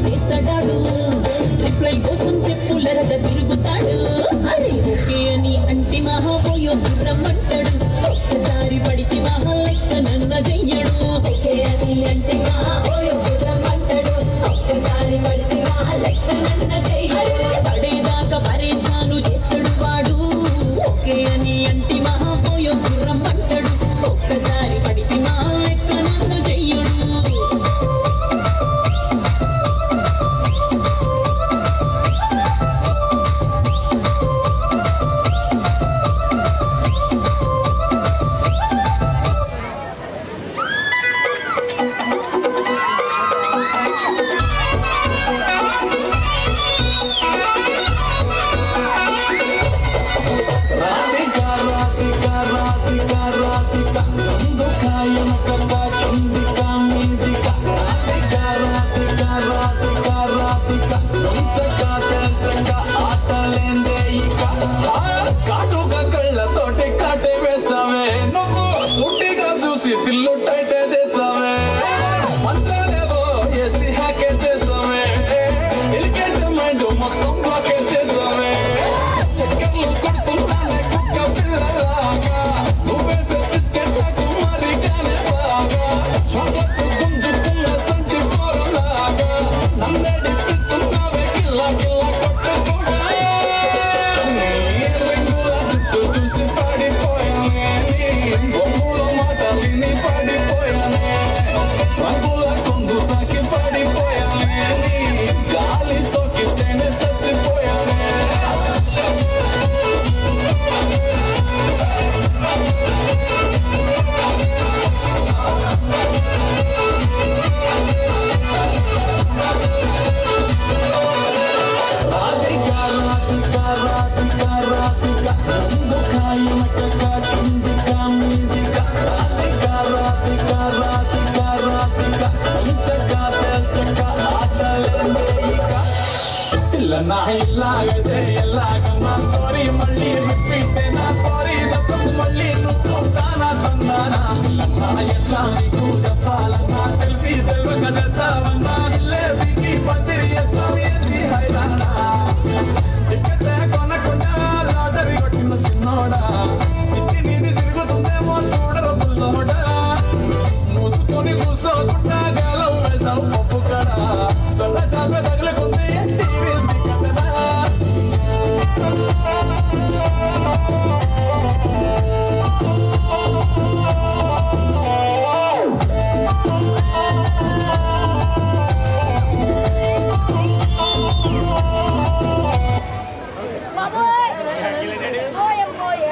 చేస్తాడు రిప్లై కోసం చెప్పులరగా తిరుగుతాడు అరే ఓకే అని అంటి మహాపోయో రమ్మంటాడు ఒక్కసారి పడితే మహా లెక్క నన్న చెయ్యడు ఓకే అని అంటే మహాపోయో రమ్మంటాడు ఒక్కసారి పడితే మహా లెక్క నన్న చెయ్యడు పడేదాకా పరేషాను చేస్తాడు వాడు ఓకే అని అంటి మహాపోయో రమ్మంటాడు ఒక్కసారి పడితే మహా లెక్క నన్న చెయ్యడు ఇలాగైతే ఎలాగన్నా స్టోరీ మళ్ళీ రిపీట్ నా స్టోరీ తప్పకు మళ్ళీ నువ్వు తానా తందానా ఎట్లా నీకు చెప్పాలన్నా తెలిసి తెలియక చేస్తావన్నా ఇల్లే బిగి పందిరి చేస్తావు ఏంటి హైరానా ఇక్కడే కొనకుండా లాటరీ కొట్టిన సిన్నోడా సిట్టి నీది తిరుగుతుందేమో చూడరు బుల్లోడా మూసుకొని కూర్చోకుండా గెలవు వేసావు పప్పు కడా సొల్ల చాపే తగులుకుంది తీరింది కథనా బాబోయ్ ఓయ్ ఓయ్